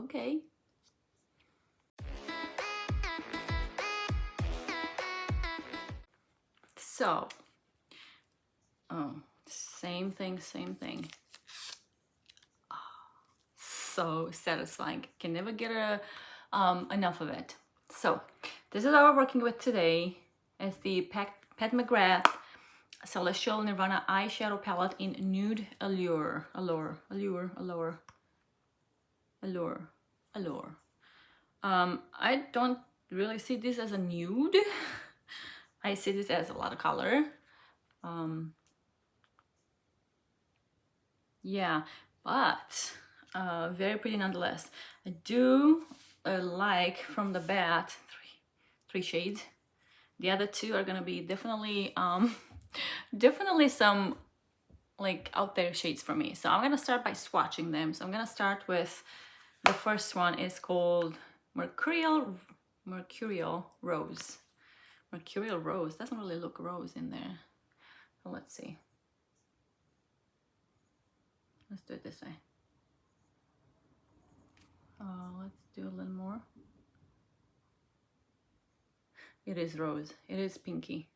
Okay. So, oh, same thing, same thing. Oh, so satisfying. Can never get enough of it. So, this is what we're working with today. It's the Pat McGRATH Celestial Nirvana Eyeshadow Palette in Nude Allure. Allure. I don't really see this as a nude. I see this as a lot of color. Yeah, but very pretty nonetheless. I do like from the bat three shades. The other two are gonna be definitely definitely some like out there shades for me. So I'm gonna start by swatching them. So I'm gonna start with the first one is called Mercurial Rose. Mercurial Rose doesn't really look rose in there. So let's see. Let's do it this way. Let's do a little more. It is rose. It is pinky,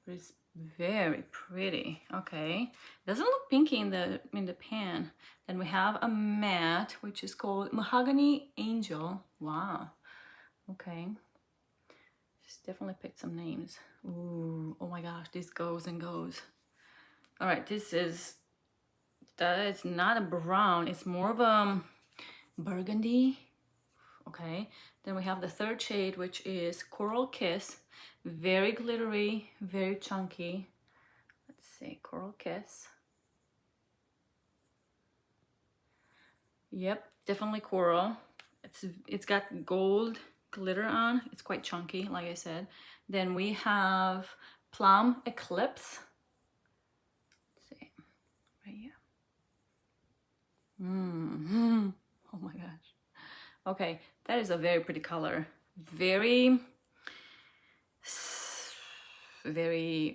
but it's very pretty. Okay, doesn't look pinky in the pan. Then we have a matte, which is called Mahogany Angel. Wow. Okay. Just definitely picked some names. Ooh. Oh my gosh, this goes and goes. All right, that is not a brown. It's more of a burgundy. Okay, then we have the third shade, which is Coral Kiss. Very glittery, very chunky. Let's see, Coral Kiss. Yep, definitely coral. It's got gold glitter on. It's quite chunky, like I said. Then we have Plum Eclipse. Let's see, right here. Oh my gosh. Okay, that is a very pretty color. Very,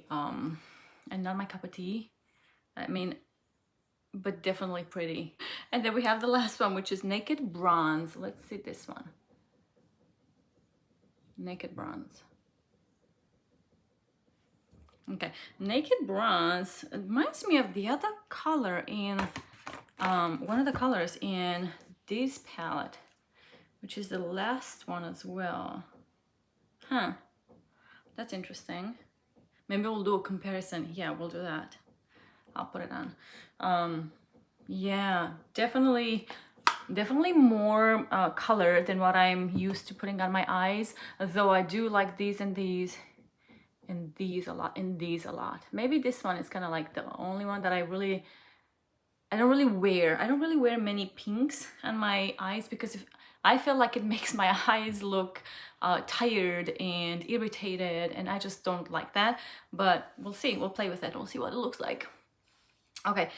and not my cup of tea. I mean, but definitely pretty. And then we have the last one, which is Naked Bronze. Let's see this one. Naked Bronze. Okay, Naked Bronze reminds me of the other color in, one of the colors in this palette, which is the last one as well. Huh, that's interesting. Maybe we'll do a comparison. Yeah, we'll do that. I'll put it on. Yeah, definitely more color than what I'm used to putting on my eyes, though I do like these and these and these a lot and these a lot. Maybe this one is kind of like the only one that I don't really wear many pinks on my eyes, because I feel like it makes my eyes look tired and irritated, and I just don't like that. But we'll see, we'll play with it, we'll see what it looks like. Okay,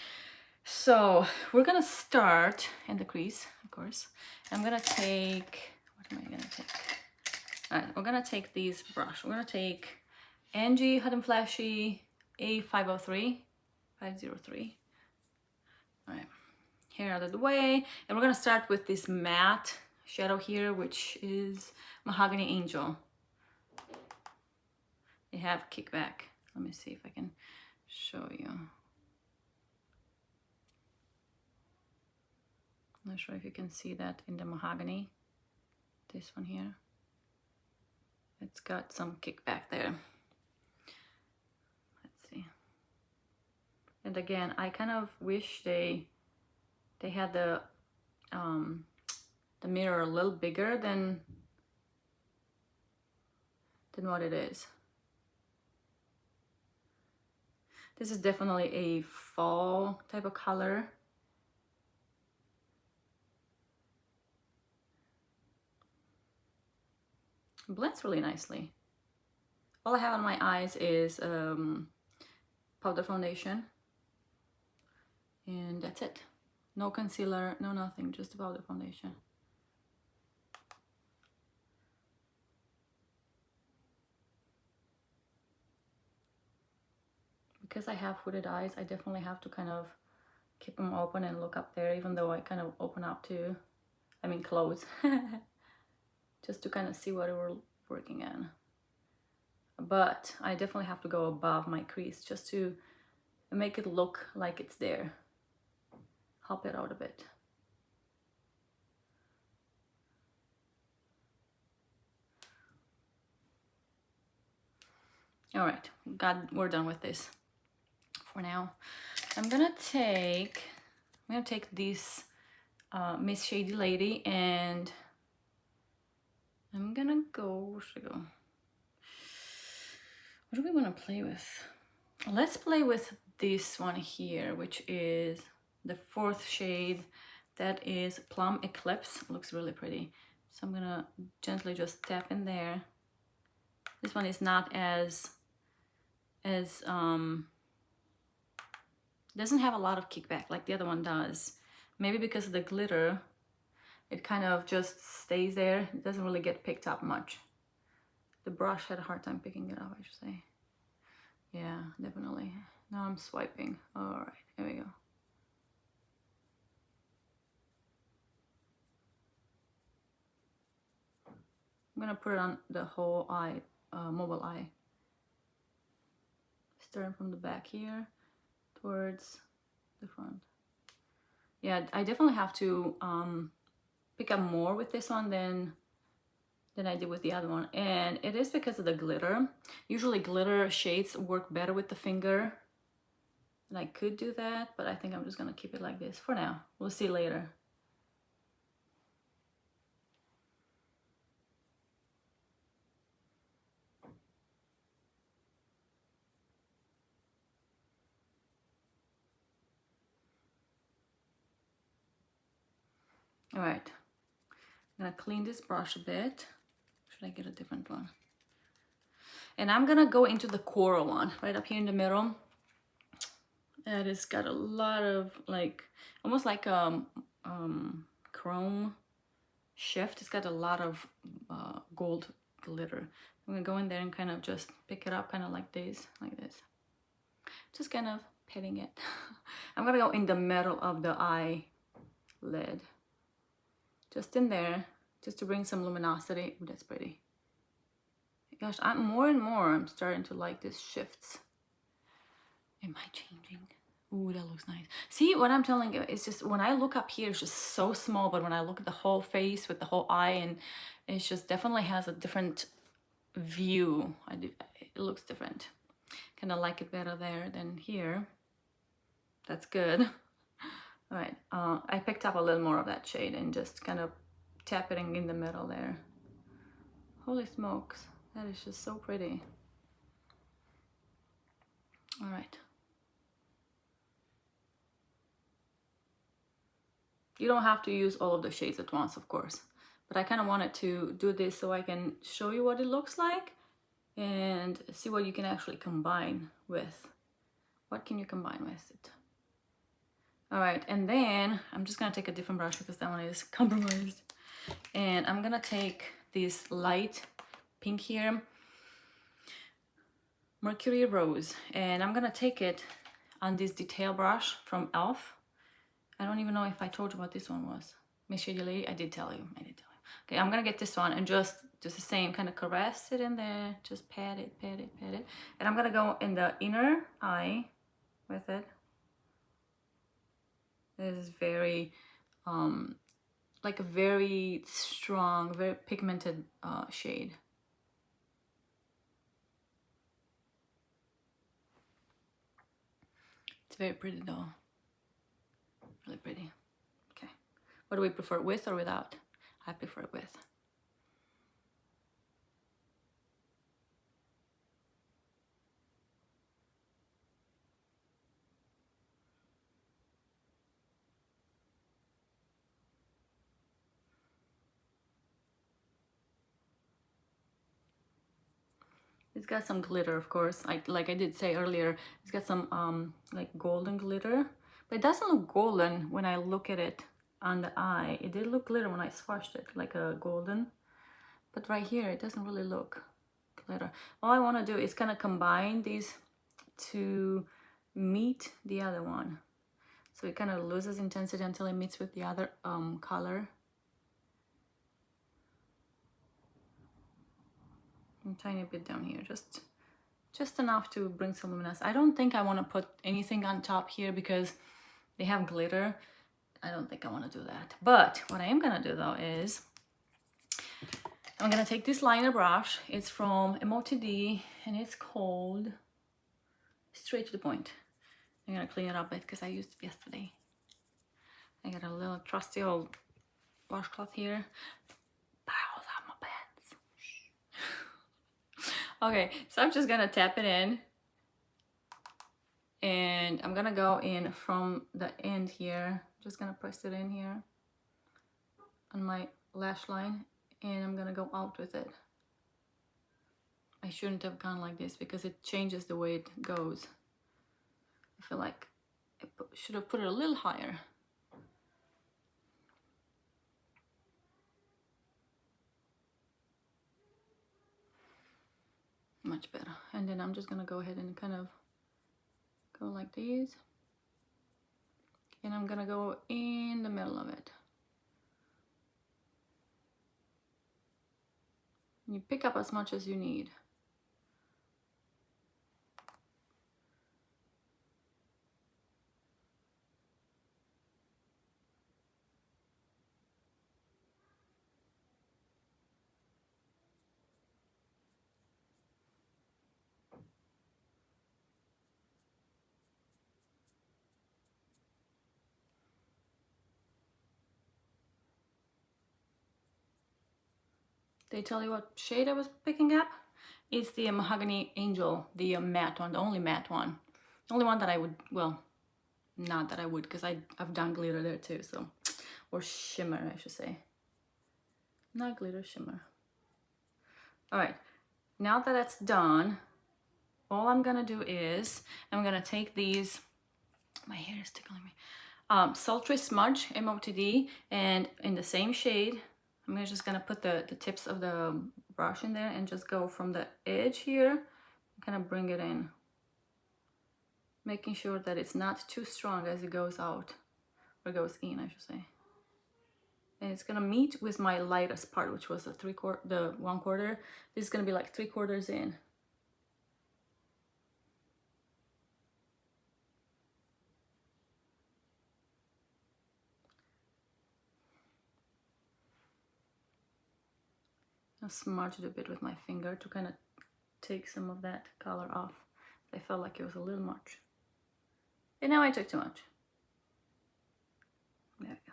so we're gonna start in the crease, of course. I'm gonna take, what am I gonna take? All right, we're gonna take these brush. We're gonna take Angie Hot and Flashy A503. All right, hair out of the way. And we're gonna start with this matte shadow here, which is Mahogany Angel. They have kickback. Let me see if I can show you. I'm not sure if you can see that in the mahogany. This one here. It's got some kickback there. Let's see. And again, I kind of wish they had the mirror a little bigger than what it is. This is definitely a fall type of color. It blends really nicely. All I have on my eyes is powder foundation, and that's it. No concealer, no nothing, just powder foundation. Because I have hooded eyes, I definitely have to kind of keep them open and look up there, even though I kind of open up too. I mean close, just to kind of see what we're working on. But I definitely have to go above my crease just to make it look like it's there. Help it out a bit. All right, we're done with this for now. I'm gonna take this Miss Shady Lady, and I'm gonna go, where should I go? What do we want to play with? Let's play with this one here, which is the 4th shade. That is Plum Eclipse. Looks really pretty. So I'm gonna gently just tap in there. This one is not as doesn't have a lot of kickback like the other one does. Maybe because of the glitter, it kind of just stays there. It doesn't really get picked up much. The brush had a hard time picking it up, I should say. Yeah, definitely. Now I'm swiping. All right, here we go. I'm gonna put it on the whole eye, mobile eye. Starting from the back here towards the front. Yeah, I definitely have to pick up more with this one than I did with the other one, and it is because of the glitter. Usually glitter shades work better with the finger, and I could do that, but I think I'm just gonna keep it like this for now. We'll see later. All right, I'm gonna clean this brush a bit. Should I get a different one? And I'm gonna go into the coral one right up here in the middle. And it's got a lot of like, almost like chrome shift. It's got a lot of gold glitter. I'm gonna go in there and kind of just pick it up kind of like this. Just kind of petting it. I'm gonna go in the middle of the eyelid. Just in there, just to bring some luminosity. Ooh, that's pretty. Gosh, more and more I'm starting to like these shifts. Am I changing? Ooh, that looks nice. See, what I'm telling you, it's just when I look up here, it's just so small, but when I look at the whole face with the whole eye, and it just definitely has a different view. It looks different. Kind of like it better there than here. That's good. All right, I picked up a little more of that shade and just kind of tapping in the middle there. Holy smokes, that is just so pretty. All right. You don't have to use all of the shades at once, of course, but I kind of wanted to do this so I can show you what it looks like and see what you can actually combine with. What can you combine with it? All right, and then I'm just gonna take a different brush because that one is compromised. And I'm gonna take this light pink here, Mercury Rose, and I'm gonna take it on this detail brush from e.l.f. I don't even know if I told you what this one was. Miss Shady Lady, I did tell you. Okay, I'm gonna get this one and just the same, kind of caress it in there, just pat it. And I'm gonna go in the inner eye with it. This is very, like a very strong, very pigmented shade. It's very pretty though. Really pretty. Okay. What do we prefer, with or without? I prefer it with. It's got some glitter, of course. Like I did say earlier, it's got some like golden glitter, but it doesn't look golden when I look at it on the eye. It did look glitter when I swatched it, like a golden, but right here it doesn't really look glitter. All I want to do is kind of combine these to meet the other one, so it kind of loses intensity until it meets with the other color. a tiny bit down here, just enough to bring some luminous. I don't think I want to put anything on top here because they have glitter. I don't think I want to do that. But what I am gonna do though is I'm gonna take this liner brush. It's from MOTD and it's called Straight to the Point. I'm gonna clean it up a bit because I used it yesterday. I got a little trusty old washcloth here. Bows on my pants. Okay, so I'm just gonna tap it in. And I'm gonna go in from the end here. Just gonna press it in here on my lash line. And I'm gonna go out with it. I shouldn't have gone like this because it changes the way it goes. I feel like I should have put it a little higher. Much better. And then I'm just gonna go ahead and kind of go like these. And I'm gonna go in the middle of it. You pick up as much as you need. They tell you what shade I was picking up? It's the Mahogany Angel, the matte one, the only matte one. The only one that I would, well, not that I would, because I've done glitter there too, so. Or shimmer, I should say. Not glitter, shimmer. All right, now that that's done, all I'm gonna do is, I'm gonna take these, my hair is tickling me, Sultry Smudge, MOTD, and in the same shade, I'm just gonna put the tips of the brush in there and just go from the edge here and kind of bring it in. Making sure that it's not too strong as it goes out, or goes in, I should say. And it's gonna meet with my lightest part, which was the 1/4. This is gonna be like 3/4 in. I smudged a bit with my finger to kind of take some of that color off. I felt like it was a little much. And now I took too much. There we go.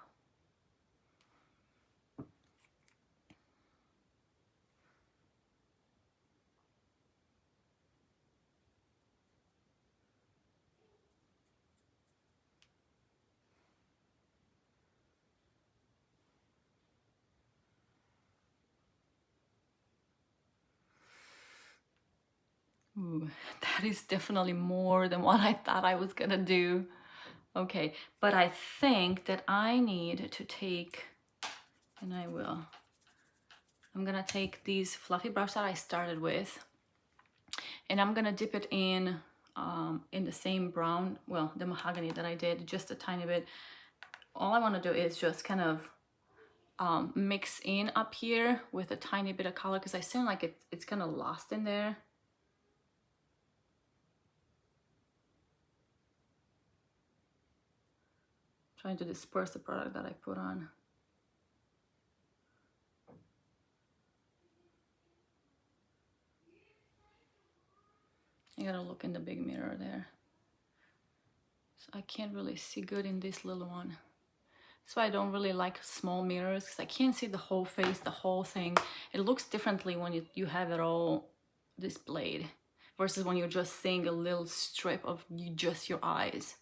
Ooh, that is definitely more than what I thought I was gonna do. Okay, but I think that I need to take, and I will, I'm gonna take these fluffy brush that I started with, and I'm gonna dip it in the same brown, well, the mahogany that I did, just a tiny bit. All I wanna do is just kind of mix in up here with a tiny bit of color, because I seem like it's kind of lost in there. Trying to disperse the product that I put on. I gotta look in the big mirror there. So I can't really see good in this little one. That's why I don't really like small mirrors, because I can't see the whole face, the whole thing. It looks differently when you have it all displayed versus when you're just seeing a little strip of just your eyes.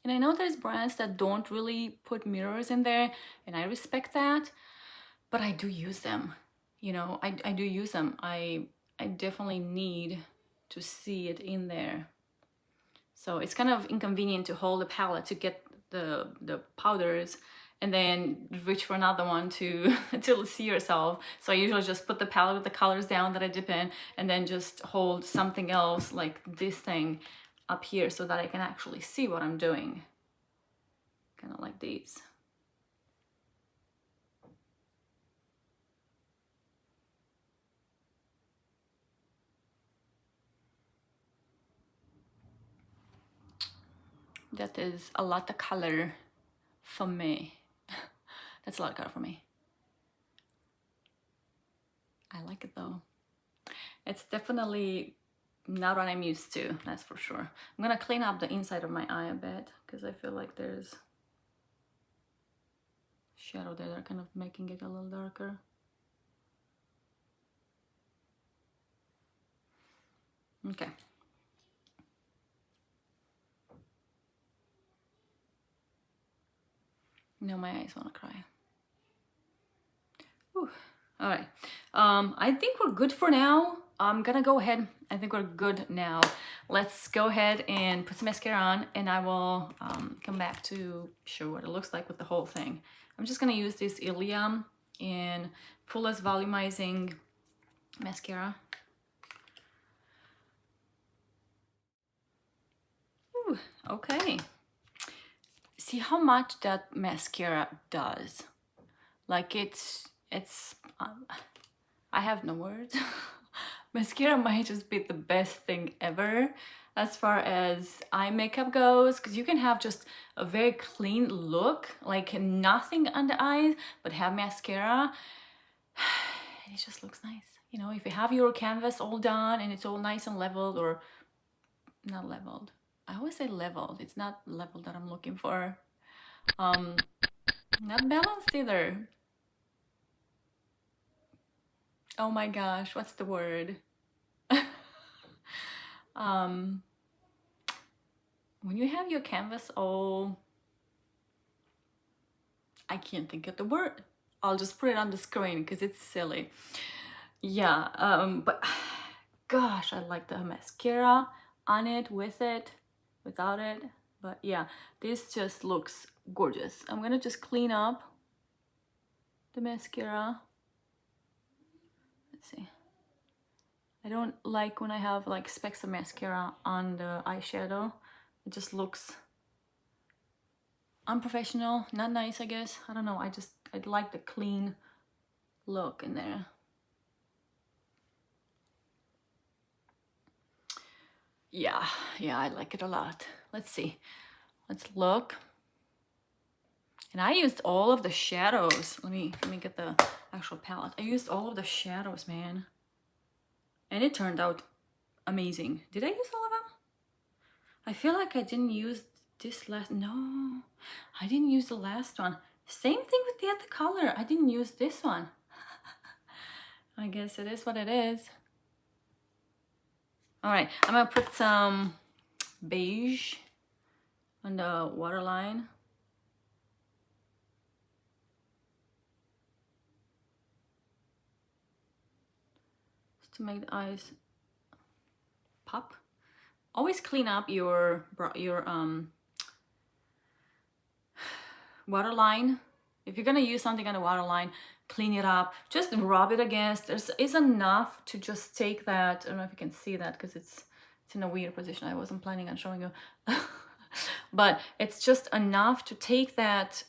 And I know there's brands that don't really put mirrors in there, and I respect that, but I do use them. You know, I do use them. I definitely need to see it in there. So it's kind of inconvenient to hold the palette to get the powders and then reach for another one to see yourself. So I usually just put the palette with the colors down that I dip in, and then just hold something else like this thing up here so that I can actually see what I'm doing. Kind of like these. That is a lot of color for me. That's a lot of color for me. I like it though. It's definitely not what I'm used to, that's for sure. I'm gonna clean up the inside of my eye a bit because I feel like there's shadow there that are kind of making it a little darker. Okay. Now my eyes wanna cry. Whew. All right, I think we're good for now. I'm gonna go ahead, I think we're good now. Let's go ahead and put some mascara on, and I will come back to show what it looks like with the whole thing. I'm just gonna use this Ilia in Fullest Volumizing mascara. Ooh, okay. See how much that mascara does. Like it's I have no words. Mascara might just be the best thing ever as far as eye makeup goes, because you can have just a very clean look, like nothing on the eyes, but have mascara and it just looks nice. You know, if you have your canvas all done and it's all nice and leveled, or not leveled. I always say leveled. It's not leveled that I'm looking for. Not balanced either. Oh my gosh, what's the word? When you have your canvas all, I can't think of the word. I'll just put it on the screen because it's silly. Yeah, but gosh, I like the mascara on it, with it, without it. But yeah, this just looks gorgeous. I'm gonna just clean up the mascara. Let's see. I don't like when I have like specks of mascara on the eyeshadow. It just looks unprofessional, not nice, I guess. I don't know, I'd like the clean look in there. Yeah, I like it a lot. Let's see, let's look. And I used all of the shadows. Let me get the actual palette. I used all of the shadows, man. And it turned out amazing. Did I use all of them? I feel like I didn't use this last, no, I didn't use the last one. Same thing with the other color. I didn't use this one. I guess it is what it is. All right, I'm gonna put some beige on the waterline. Just to make the eyes pop. Always clean up your waterline. If you're gonna use something on the waterline, clean it up, just rub it against. It's enough to just take that, I don't know if you can see that because it's in a weird position. I wasn't planning on showing you. But it's just enough to take that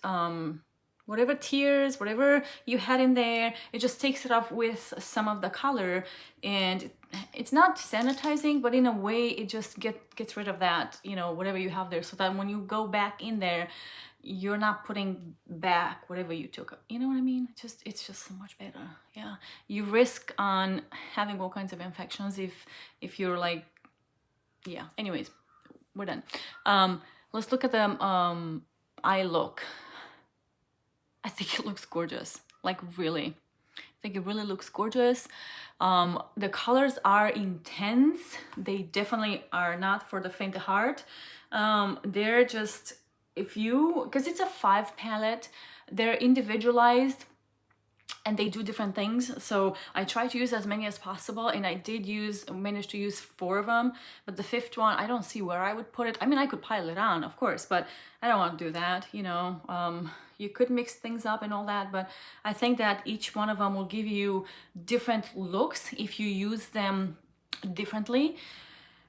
whatever tears, whatever you had in there, it just takes it off with some of the color, and it's not sanitizing, but in a way it just gets rid of that, you know, whatever you have there, so that when you go back in there, you're not putting back whatever you took, you know what I mean? It's just so much better. Yeah, you risk on having all kinds of infections if you're like, yeah, anyways, we're done. Let's look at the eye look. I think it looks gorgeous, like really. I think it really looks gorgeous. The colors are intense. They definitely are not for the faint of heart. They're just, because it's a 5 palette, they're individualized and they do different things. So I try to use as many as possible, and I did manage to use 4 of them, but the 5th one, I don't see where I would put it. I mean, I could pile it on, of course, but I don't want to do that, you know. You could mix things up and all that, but I think that each one of them will give you different looks if you use them differently.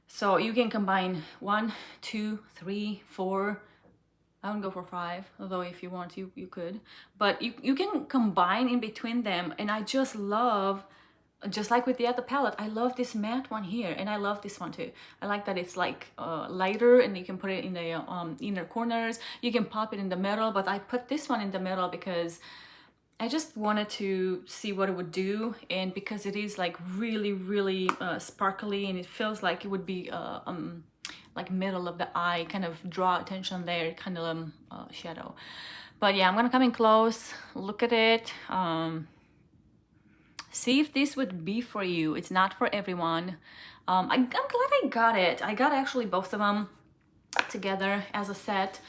So you can combine 1, 2, 3, 4. I wouldn't go for 5, although if you want, you could. But you can combine in between them, and I just love just like with the other palette, I love this matte one here, and I love this one too. I like that it's like lighter, and you can put it in the inner corners. You can pop it in the middle, but I put this one in the middle because I just wanted to see what it would do, and because it is like really sparkly, and it feels like it would be like middle of the eye, kind of draw attention there, kind of shadow. But yeah, I'm gonna come in close, look at it, see if this would be for you. It's not for everyone. I'm glad I got it. I got actually both of them together as a set.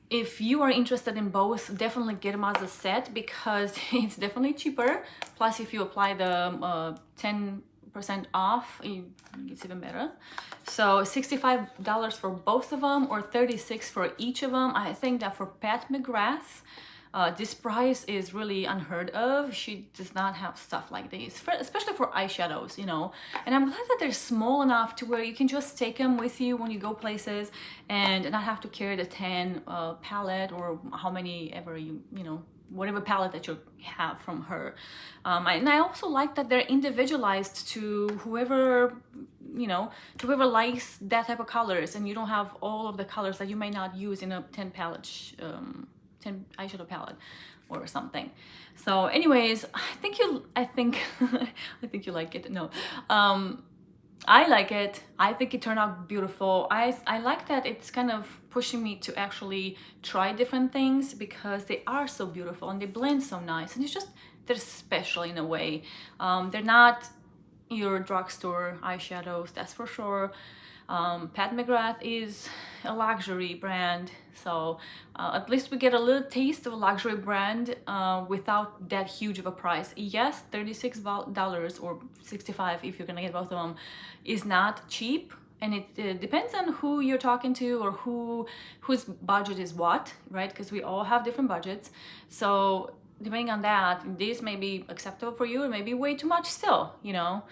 If you are interested in both, definitely get them as a set because it's definitely cheaper. Plus, if you apply the 10% off, it's even better. So $65 for both of them, or $36 for each of them. I think that for Pat McGrath, this price is really unheard of. She does not have stuff like this, especially for eyeshadows, you know. And I'm glad that they're small enough to where you can just take them with you when you go places and not have to carry the 10 palette or how many ever you know, whatever palette that you have from her. And I also like that they're individualized to whoever, you know, to whoever likes that type of colors, and you don't have all of the colors that you may not use in a 10 palette 10 eyeshadow palette or something. So anyways, I think I think you like it. No, I like it. I think it turned out beautiful. I like that it's kind of pushing me to actually try different things because they are so beautiful and they blend so nice, and it's just, they're special in a way. They're not your drugstore eyeshadows, that's for sure. Pat McGrath is a luxury brand, so at least we get a little taste of a luxury brand without that huge of a price. Yes, $36 or $65 if you're gonna get both of them is not cheap, and it depends on who you're talking to or whose budget is what, right? Because we all have different budgets, so depending on that, this may be acceptable for you, or maybe way too much still, you know.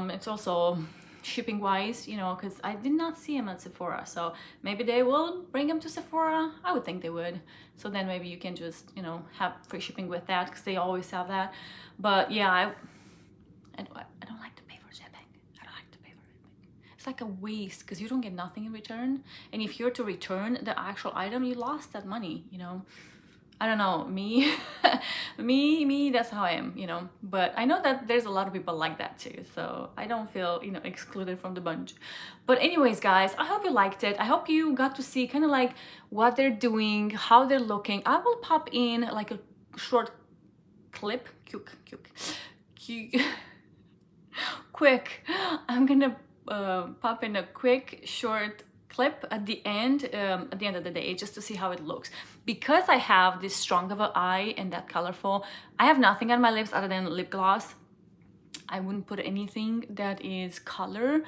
It's also shipping wise, you know, because I did not see them at Sephora, so maybe they will bring them to Sephora. I would think they would, so then maybe you can just, you know, have free shipping with that, because they always have that. But yeah, I don't like to pay for shipping. I don't like to pay for shipping. It's like a waste because you don't get nothing in return, and if you're to return the actual item, you lost that money, you know. I don't know, me, me, that's how I am, you know. But I know that there's a lot of people like that too, so I don't feel, you know, excluded from the bunch. But anyways, guys, I hope you liked it. I hope you got to see kind of like what they're doing, how they're looking. I will pop in like a short clip, quick. I'm gonna pop in a quick short clip at the end of the day, just to see how it looks. Because I have this strong of an eye and that colorful, I have nothing on my lips other than lip gloss. I wouldn't put anything that is color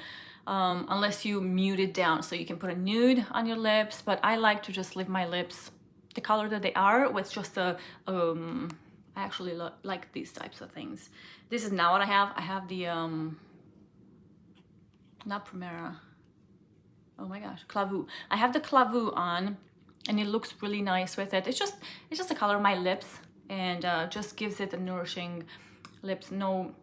unless you mute it down, so you can put a nude on your lips, but I like to just leave my lips the color that they are with just a I actually like these types of things. This is not what I have. I have the not Primera, oh my gosh, Clavu. I have the Clavu on, and it looks really nice with it. It's just the color of my lips, and just gives it a nourishing lips. No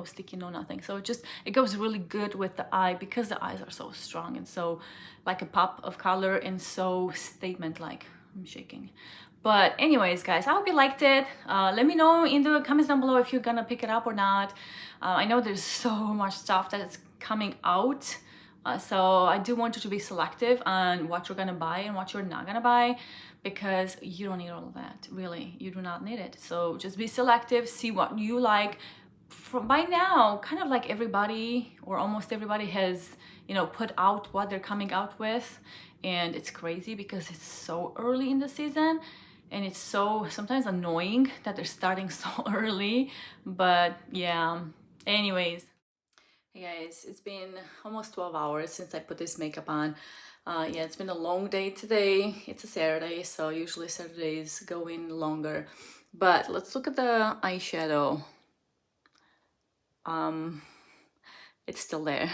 sticky, no nothing. So it goes really good with the eye because the eyes are so strong and so like a pop of color and so statement like. I'm shaking. But anyways, guys, I hope you liked it. Let me know in the comments down below if you're gonna pick it up or not. I know there's so much stuff that is coming out. So I do want you to be selective on what you're gonna buy and what you're not gonna buy, because you don't need all of that, really. You do not need it. So just be selective, see what you like. By now, kind of like everybody or almost everybody has, you know, put out what they're coming out with, and it's crazy because it's so early in the season, and it's so sometimes annoying that they're starting so early. But yeah, anyways. Hey guys, it's been almost 12 hours since I put this makeup on. Yeah, it's been a long day today. It's a Saturday, so usually Saturdays go in longer. But let's look at the eyeshadow. It's still there.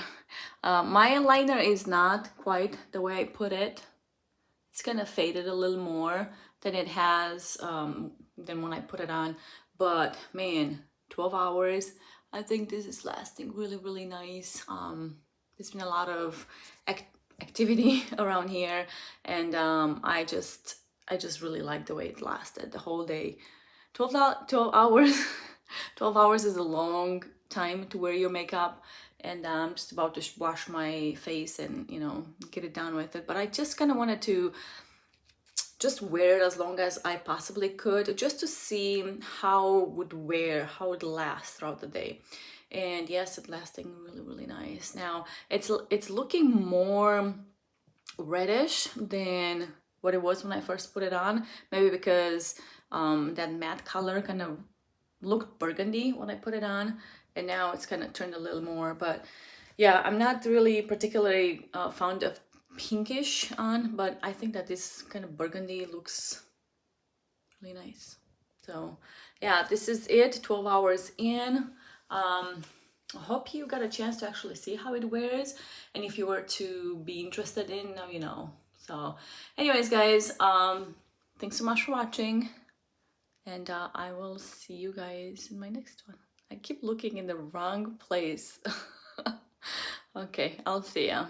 My eyeliner is not quite the way I put it. It's kind of faded a little more than it has than when I put it on. But man, 12 hours. I think this is lasting really, really nice. There's been a lot of activity around here, and I just really like the way it lasted the whole day. 12 hours 12 hours is a long time to wear your makeup, and I'm just about to wash my face and, you know, get it done with it. But I just kind of wanted to just wear it as long as I possibly could, just to see how it would wear, how it lasts throughout the day. And yes, it's lasting really, really nice. Now it's looking more reddish than what it was when I first put it on, maybe because that matte color kind of looked burgundy when I put it on, and now it's kind of turned a little more. But yeah, I'm not really particularly fond of pinkish on, but I think that this kind of burgundy looks really nice. So yeah, this is it, 12 hours in. I hope you got a chance to actually see how it wears, and if you were to be interested in, now you know. So anyways, guys, thanks so much for watching, and I will see you guys in my next one. I keep looking in the wrong place. Okay, I'll see ya.